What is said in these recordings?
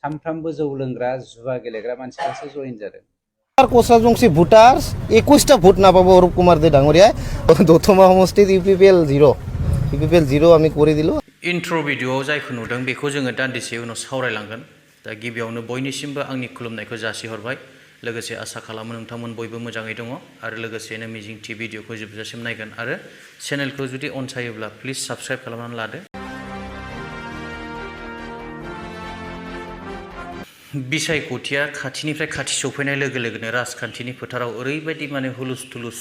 सानफ्रामबो जौ लोंग्रा जुवा गेलेग्रा मानसिफोरासो जइन जादों। কোচৰাজবংশী ভোটাৰ্ছ 21টা ভোট নাপাব অৰূপ কুমাৰ দে ডাঙৰীয়াই। দত'মা সমষ্টিত ইউপিপিএল 0 আমি কৰি দিলোঁ। इन्ट्र' भिडिअ'आव जायखौ नुदों बेखौ जोङो दान्दिसे उनाव सावरायलांगोन। दा गिबियावनो बयनिसिमबो आंनि खुलुमनायखौ जासिहरबाय। लोगोसे आसा खालामो नोंथांमोन बयबो मोजाङै दङ आरो लोगोसेनो मिजिंथि भिडिअ'खौ जोबजासिम नायगोन आरो चेनेलखौ जुदि अनसायोब्ला प्लिज साबस्क्राइब खालामनानै लादो। बिसायख'थिया खाथिनिफ्राय खाथि सौफैनाय लोगो लोगोनो राजखान्थिनि फोथाराव ओरैबायदि माने हुलुस थुलुस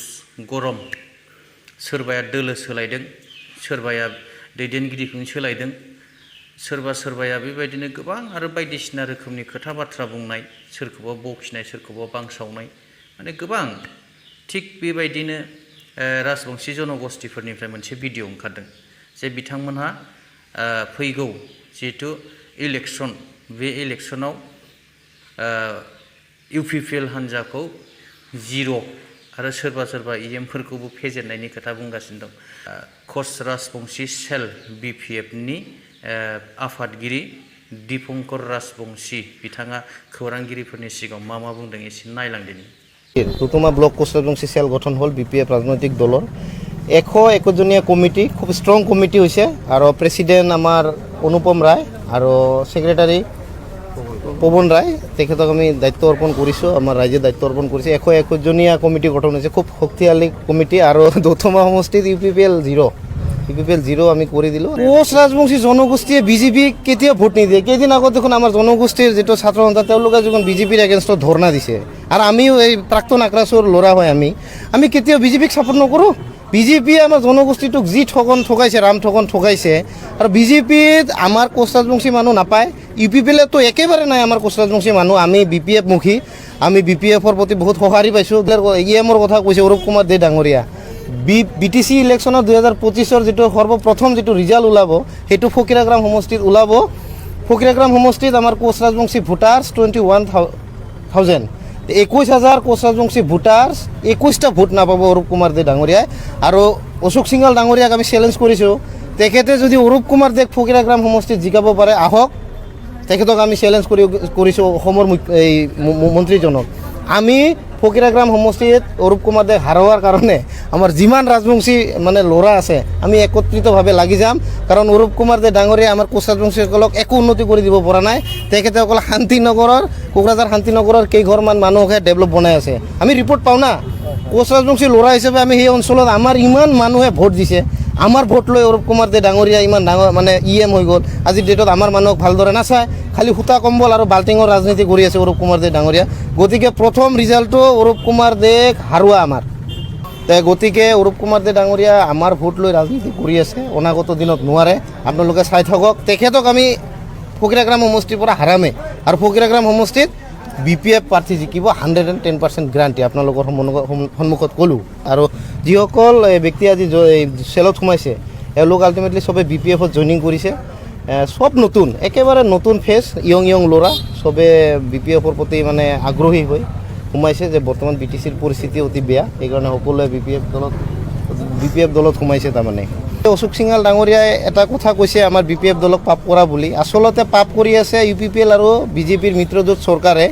गरम, सोरबाया दोलो सोलायदों, सोरबाया दैदेनगिरिखौनो सोलायदों, सोरबाया बेबायदिनो गोबां आरो बायदिसिना रोखोमनि खोथा बाथ्रा बुंनाय, सोरखौबा बखिनाय, सोरखौबा बांसावनाय, माने गोबां थिग बेबायदिनो राजबंशी जनगोष्ठीफोरनिफ्राय मोनसे भिडिअ ओंखारदों जे बिथांमोनहा फैगौ जिहेतु इलेक्सन, बे इलेक्सनाव इउपिपिएल हान्जाखौ 0 आरो सोरबा इएमफोरखौबो फेजेननायनि खोथा बुंगासिनो दं। कच राजबंशी सेल बिपिएफनि आफादगिरि दीपंकर राजबंशी बिथाङा खौरांगिरिफोरनि सिगाङाव मा बुंदों एसे नायलांदिनि। দত'মা ব্লক কোচ ৰাজবংশী সেল গঠন হ'ল বিপিএফ ৰাজনৈতিক দলৰ 121 জনীয়া কমিটি, খুব ষ্ট্ৰং কমিটি হৈছে আৰু প্ৰেচিডেণ্ট আমাৰ অনুপম ৰায় আৰু ছেক্ৰেটাৰী পৱন ৰায়, তেখেতক আমি দায়িত্ব অৰ্পণ কৰিছোঁ, আমাৰ ৰাইজে দায়িত্ব অৰ্পণ কৰিছে। 121 জনীয়া কমিটি গঠন হৈছে, খুব শক্তিশালী কমিটি আৰু দত'মা সমষ্টিত ইউপিপিএল 0 আমি কৰি দিলোঁ। কোচ ৰাজবংশী জনগোষ্ঠীয়ে বিজেপিক কেতিয়া ভোট নিদিয়ে। কেইদিন আগত দেখোন আমাৰ জনগোষ্ঠীৰ যিটো ছাত্ৰ সন্থা তেওঁলোকে যখন বিজেপিৰ এগেইনষ্টত ধৰ্ণা দিছে আৰু আমিও এই প্ৰাক্তন আক্ৰাছৰ ল'ৰা হয়, আমি কেতিয়াও বিজেপিক ছাপোৰ্ট নকৰোঁ। বিজেপিয়ে আমাৰ জনগোষ্ঠীটোক যি ঠগন ঠগাইছে, ৰাম ঠগন ঠগাইছে, আৰু বিজেপিত আমাৰ কোচ ৰাজবংশী মানুহ নাপায়। ইউপিপিএলতো একেবাৰে নাই আমাৰ কোচ ৰাজবংশী মানুহ। আমি বিপিএফ মুখী, আমি বিপিএফৰ প্ৰতি বহুত সঁহাৰি পাইছোঁ। ইএমৰ কথা কৈছে অৰূপ কুমাৰ দে ডাঙৰীয়া। বিটিচি ইলেকশ্যনত 2025-ৰ যিটো সৰ্বপ্ৰথম যিটো ৰিজাল্ট ওলাব সেইটো ফকিৰাগ্ৰাম সমষ্টিত ওলাব। ফকিৰাগ্ৰাম সমষ্টিত আমাৰ কোচ ৰাজবংশী ভোটাৰ্ছ 21,000, 21,000 কোচ ৰাজবংশী ভোটাৰ্ছ 21টা ভোট নাপাব অৰূপ কুমাৰ দে ডাঙৰীয়াই। আৰু অশোক সিংহাল ডাঙৰীয়াক আমি চেলেঞ্জ কৰিছোঁ, তেখেতে যদি অৰূপ কুমাৰ দেক ফকিৰাগ্ৰাম সমষ্টিত জিকাব পাৰে আহক, তেখেতক আমি চেলেঞ্জ কৰিছোঁ অসমৰ এই মন্ত্ৰীজনক। আমি ফকিৰাগ্ৰাম সমষ্টিত অৰূপ কুমাৰ দেক হাৰোৱাৰ কাৰণে আমাৰ যিমান ৰাজবংশী মানে ল'ৰা আছে আমি একত্ৰিতভাৱে লাগি যাম। কাৰণ অৰূপ কুমাৰ দে ডাঙৰীয়া আমাৰ কোচ ৰাজবংশীসকলক একো উন্নতি কৰি দিব পৰা নাই। তেখেতে অকল শান্তিনগৰৰ, কোকৰাঝাৰ শান্তিনগৰৰ কেইঘৰমান মানুহহে ডেভেলপ বনাই আছে। আমি ৰিপৰ্ট পাওঁ না, কোচ ৰাজবংশী ল'ৰা হিচাপে আমি সেই অঞ্চলত আমাৰ ইমান মানুহে ভোট দিছে, আমাৰ ভোট লৈ অৰূপ কুমাৰ দে ডাঙৰীয়া ইমান ডাঙৰ মানে ইএম হৈ গ'ল। আজিৰ ডেটত আমাৰ মানুহক ভালদৰে নাচায়, খালি সূতা কম্বল আৰু বাল্টিঙৰ ৰাজনীতি কৰি আছে অৰূপ কুমাৰ দে ডাঙৰীয়া। গতিকে প্ৰথম ৰিজাল্টটো অৰূপ কুমাৰ দেক হাৰোৱা আমাৰ। গতিকে অৰূপ কুমাৰ দে ডাঙৰীয়া আমাৰ ভোট লৈ ৰাজনীতি কৰি আছে, অনাগত দিনত নোৱাৰে। আপোনালোকে চাই থাকক, তেখেতক আমি ফকিৰাগ্ৰাম সমষ্টিৰ পৰা হাৰামে। আৰু ফকিৰাগ্ৰাম সমষ্টিত বিপিএফ প্ৰাৰ্থী জিকিব 110% গ্যাৰাণ্টি আপোনালোকৰ সন্মুখত ক'লোঁ। আৰু যিসকল ব্যক্তি আজি চেলত সোমাইছে এওঁলোক আল্টিমেটলি চবে বিপিএফত জইনিং কৰিছে। সব নতুন, একেবাৰে নতুন ফেচ, ইয়ং ল'ৰা, চবে বিপিএফৰ প্ৰতি মানে আগ্ৰহী হৈ সোমাইছে। যে বৰ্তমান বিটিচিৰ পৰিস্থিতি অতি বেয়া, সেইকাৰণে সকলোৱে বিপিএফ দলত সোমাইছে। তাৰমানে অশোক সিংহাল ডাঙৰীয়াই এটা কথা কৈছে আমাৰ বিপিএফ দলক পাপ কৰা বুলি। আচলতে পাপ কৰি আছে ইউপিপিএল আৰু বিজেপিৰ মিত্ৰজোঁট চৰকাৰে।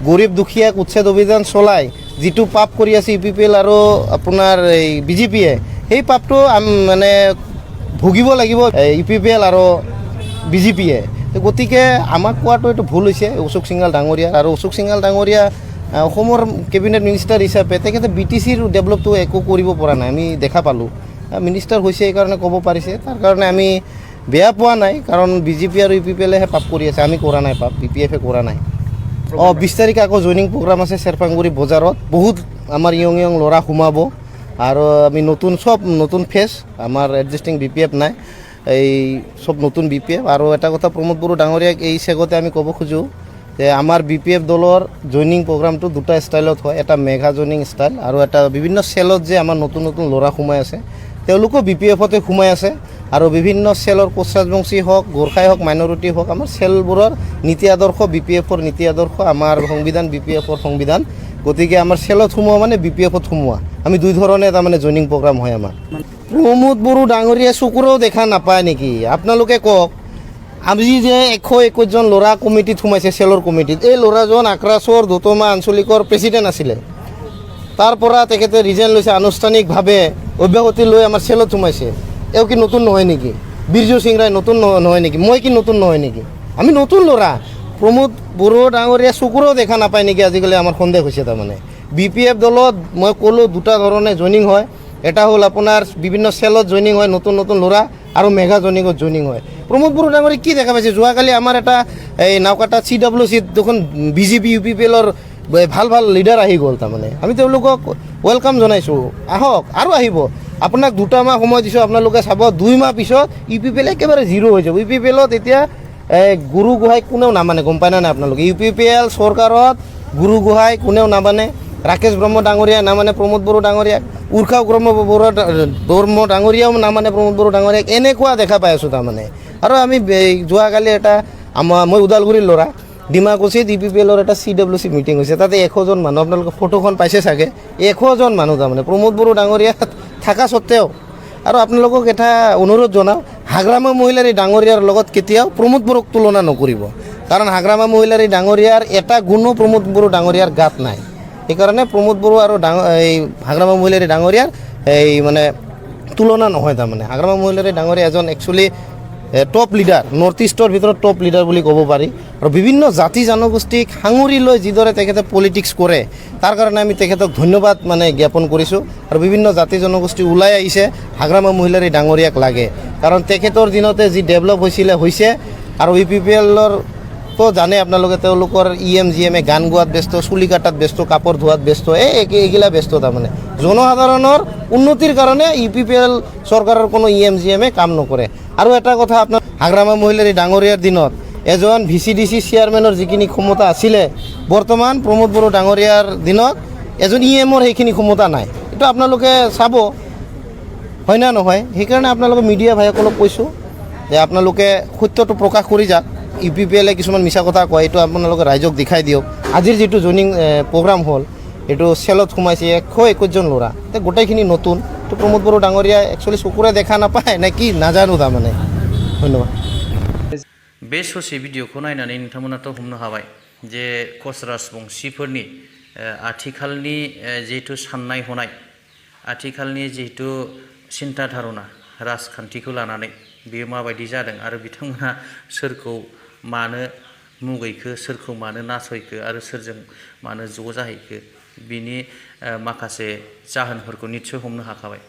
গৰীব দুখীয়াক উচ্ছেদ অভিযান চলাই যিটো পাপ কৰি আছে ইউপিপিএল আৰু আপোনাৰ এই বিজেপিয়ে, সেই পাপটো মানে ভুগিব লাগিব ইউপিপিএল আৰু বিজেপিয়ে। গতিকে আমাক কোৱাটো এইটো ভুল হৈছে অশোক সিংহাল ডাঙৰীয়া। আৰু অশোক সিংহাল ডাঙৰীয়া অসমৰ কেবিনেট মিনিষ্টাৰ হিচাপে তেখেতে বিটিচিৰ ডেভেলপটো একো কৰিব পৰা নাই, আমি দেখা পালোঁ। মিনিষ্টাৰ হৈছে সেইকাৰণে ক'ব পাৰিছে, তাৰ কাৰণে আমি বেয়া পোৱা নাই। কাৰণ বিজেপি আৰু ইউপিপিএলেহে পাপ কৰি আছে, আমি কৰা নাই পাপ, বিপিএফে কৰা নাই। 20 তাৰিখে আকৌ জইনিং প্ৰগ্ৰাম আছে চেৰপাংগুৰি বজাৰত। বহুত আমাৰ ইয়ং ল'ৰা সোমাব আৰু আমি নতুন ফেচ, আমাৰ এডজাষ্টিং বিপিএফ নাই, এই সব নতুন বিপিএফ। আৰু এটা কথা প্ৰমোদ বড়ো ডাঙৰীয়াক এই চেগতে আমি ক'ব খোজোঁ যে আমাৰ বিপিএফ দলৰ জইনিং প্ৰগ্ৰামটো দুটা ষ্টাইলত হয়, এটা মেঘা জইনিং ষ্টাইল আৰু এটা বিভিন্ন চেলত যে আমাৰ নতুন ল'ৰা সোমাই আছে তেওঁলোকো বিপিএফতে সোমাই আছে। আৰু বিভিন্ন চেলৰ কোচ ৰাজবংশী হওক, গোৰ্খাই হওক, মাইনৰিটি হওক, আমাৰ চেলবোৰৰ নীতি আদৰ্শ বিপিএফৰ নীতি আদৰ্শ, আমাৰ সংবিধান বিপিএফৰ সংবিধান। গতিকে আমাৰ চেলত সোমোৱা মানে বিপিএফত সোমোৱা, আমি দুই ধৰণে তাৰমানে জইনিং প্ৰগ্ৰাম হয় আমাৰ। প্ৰমোদ বড়ো ডাঙৰীয়া চকুৰেও দেখা নাপায় নেকি? আপোনালোকে কওক, আমি যে 121 জন ল'ৰা কমিটিত সোমাইছে চেলৰ কমিটিত এই ল'ৰাজন আক্ৰাছৰ দতমা আঞ্চলিকৰ প্ৰেচিডেণ্ট আছিলে তাৰ পৰা তেখেতে ৰিজাইন লৈছে আনুষ্ঠানিকভাৱে অব্যাহতি লৈ আমাৰ চেলত সোমাইছে এও কি নতুন নহয় নেকি বীৰজু সিং ৰায় নতুন নহয় নেকি মই কি নতুন নহয় নেকি আমি নতুন ল'ৰা প্ৰমোদ বড়ো ডাঙৰীয়া চকুৰেও দেখা নাপায় নেকি আজিকালি আমাৰ সন্দেহ হৈছে তাৰমানে BPF দলত মই ক'লোঁ দুটা ধৰণে জইনিং হয় এটা হ'ল আপোনাৰ বিভিন্ন চেলত জইনিং হয় নতুন নতুন ল'ৰা আৰু মেগা জইনিঙত জইনিং হয় প্ৰমোদ বড়ো ডাঙৰীয়া কি দেখা পাইছে যোৱাকালি আমাৰ এটা এই নাওকাটা CWCত দেখোন BJP UPPLৰ ভাল ভাল লিডাৰ আহি গ'ল তাৰমানে আমি তেওঁলোকক ৱেলকাম জনাইছোঁ আহক আৰু আহিব আপোনাক 2 মাহ সময় দিছোঁ আপোনালোকে চাব 2 মাহ পিছত UPPL একেবাৰে জিৰ' হৈ যাব UPPLত এতিয়া গুৰু গোহাঁই কোনেও নামানে গম পায় নাই আপোনালোকে UPPL চৰকাৰত গুৰু গোহাঁই কোনেও নামানে ৰাকেশ ব্ৰহ্ম ডাঙৰীয়া নামানে প্ৰমোদ বড়ো ডাঙৰীয়াক উৰ্খাও ব্ৰহ্ম ডাঙৰীয়াও নামানে প্ৰমোদ বড়ো ডাঙৰীয়াক এনেকুৱা দেখা পাই আছোঁ তাৰমানে আৰু আমি যোৱাকালি এটা মই ওদালগুৰিৰ ল'ৰা ডিমাকুছিত UPPLৰ এটা CWC মিটিং হৈছে তাতে 100 জন মানুহ আপোনালোকে ফটোখন পাইছে চাগে 100 জন মানুহ তাৰমানে প্ৰমোদ বড়ো ডাঙৰীয়া থকা সত্ত্বেও আৰু আপোনালোকক এটা অনুৰোধ জনাওঁ হাগ্ৰামা মহিলাৰ এই ডাঙৰীয়াৰ লগত কেতিয়াও প্ৰমোদ বড়োক তুলনা নকৰিব কাৰণ হাগ্ৰামা মহিলাৰ এই ডাঙৰীয়াৰ এটা গুণো প্ৰমোদ বড়ো ডাঙৰীয়াৰ গাত নাই সেইকাৰণে প্ৰমোদ বড়ো আৰু এই হাগ্ৰামা মহিলাৰ এই ডাঙৰীয়াৰ এই মানে তুলনা নহয় তাৰমানে হাগ্ৰামা মহিলাৰ এই ডাঙৰীয়া এজন একচুৱেলি টপ লিডাৰ নৰ্থ ইষ্টৰ ভিতৰত টপ লিডাৰ বুলি ক'ব পাৰি আৰু বিভিন্ন জাতি জনগোষ্ঠীক সাঙুৰি লৈ যিদৰে তেখেতে পলিটিক্স কৰে তাৰ কাৰণে আমি তেখেতক ধন্যবাদ মানে জ্ঞাপন কৰিছোঁ আৰু বিভিন্ন জাতি জনগোষ্ঠী ওলাই আহিছে হাগ্ৰামা মহিলাৰ এই ডাঙৰীয়াক লাগে কাৰণ তেখেতৰ দিনতে যি ডেভেলপ হৈছে আৰু UPPLৰ তো জানে আপোনালোকে তেওঁলোকৰ GM গান গোৱাত ব্যস্ত চুলি কাটাত ব্যস্ত কাপোৰ ধোৱাত ব্যস্ত এইগিলা ব্যস্ত তাৰমানে জনসাধাৰণৰ উন্নতিৰ কাৰণে UPPL চৰকাৰৰ কোনো GM কাম নকৰে আৰু এটা কথা আপোনাৰ হাগ্ৰামা মহিলাৰ এই ডাঙৰীয়াৰ দিনত এজন VCDC চেয়াৰমেনৰ যিখিনি ক্ষমতা আছিলে বৰ্তমান প্ৰমোদ বড়ো ডাঙৰীয়াৰ দিনত এজন EMৰ সেইখিনি ক্ষমতা নাই এইটো আপোনালোকে চাব হয় না নহয় সেইকাৰণে আপোনালোকে মিডিয়া ভাইসকলক কৈছোঁ যে আপোনালোকে সত্যটো প্ৰকাশ কৰি যাওক UPPL কিছুমান মিছা কথা কয় এইটো আপোনালোকে ৰাইজক দেখাই দিয়ক আজিৰ যিটো জইনিং প্ৰগ্ৰাম হ'ল এইটো চেলত সোমাইছে 121 জন ল'ৰা গোটেইখিনি নতুন তো প্ৰমোদ বড়ো ডাঙৰীয়া একচুৱেলি চকুৰে দেখা নাপায় নে কি নাজানো তাৰমানে ধন্যবাদ बे ससे भिडिअखौ नायनानै नोंथांमोनाथ' हमनो हाबाय जे कच राजबंशीफोरनि आथिखालनि जिहेतु साननाय हनाय आथिखालनि जिहेतु सिन्ता धारणा राजखान्थिखौ लानानै बेयो माबायदि जादों आरो बिथांमोना सोरखौ मानो मुगैखो सोरखौ मानो नासयखो आरो सोरजों मानो ज' जाहैखो बिनि माखासे जाहोनफोरखौ निस्सय हमनो हाखाबाय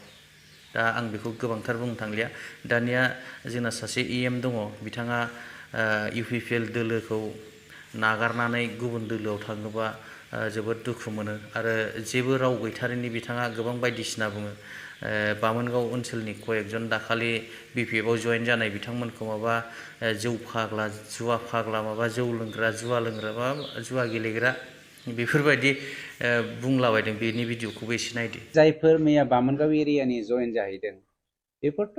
दा आं बेखौ गोबांथार बुंनो थांलिया दानिया जोंना सासे EM दङ बिथाङा UPPL दोलोखौ नागारनानै गुबुन दोलोआव थाङोबा जोबोद दुखु मोनो आरो जेबो राव गैथारैनि बिथाङा गोबां बायदिसिना बुङो बामोनगाव ओनसोलनि कयेकजन दाखालि BPFआव जयेन जानाय बिथांमोनखौ माबा जौ फाग्ला जुवा फाग्ला माबा जौ लोंग्रा जुवा लोंग्रा बा जुवा गेलेग्रा बेफोरबायदि बुंलाबायदों बेनि भिडिअखौबो एसे नायदो जायफोर मैया बामोनगाव एरियानि जयेन जाहैदों बेफोरथ'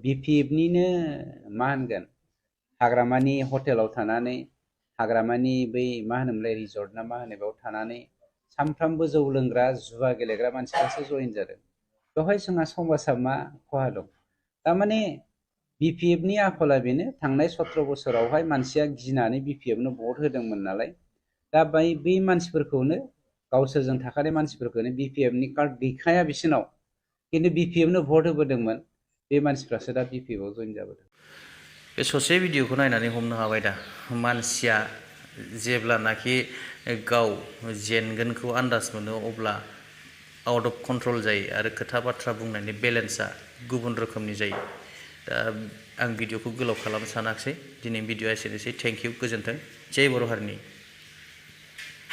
BPFनिनो मा होनगोन हाग्रामानि हटेलाव थानानै हाग्रामानि बै मा होनोमोनलाय रिजर्ट ना मा होनो बेयाव थानानै सानफ्रामबो जौ लोंग्रा जुवा गेलेग्रा मानसिफ्रासो जयेन जादों बेवहाय जोंहा समाजा मा खहा दं थारमाने BPFनि आखला बेनो थांनाय 17 बोसोरावहाय मानसिया गिनानै BPFनो भट होदोंमोन नालाय दा बै मानसिफोरखौनो गावसोरजों थाखानाय मानसिफोरखौनो BPFनि कार्ड गैखाया बिसोरनाव खिन्थु BPFनो भट होबोदोंमोन बे मानसिफ्रासो दा BPFआव जयेन जाबोदों बे ससे भिडिअखौ नायनानै हमनो हाबाय दा मानसिया जेब्लानाखि गाव जेनगोनखौ आन्दाज मोनो अब्ला आउट अफ कन्ट्रल जायो आरो खोथा बाथ्रा बुंनायनि बेलेन्सआ गुबुन रोखोमनि जायो दा आं भिडिअखौ गोलाव खालामनो सानाखिसै दिनै भिडिअआ एसेनोसै थेंक इउ गोजोन्थों जय बर' हारिनि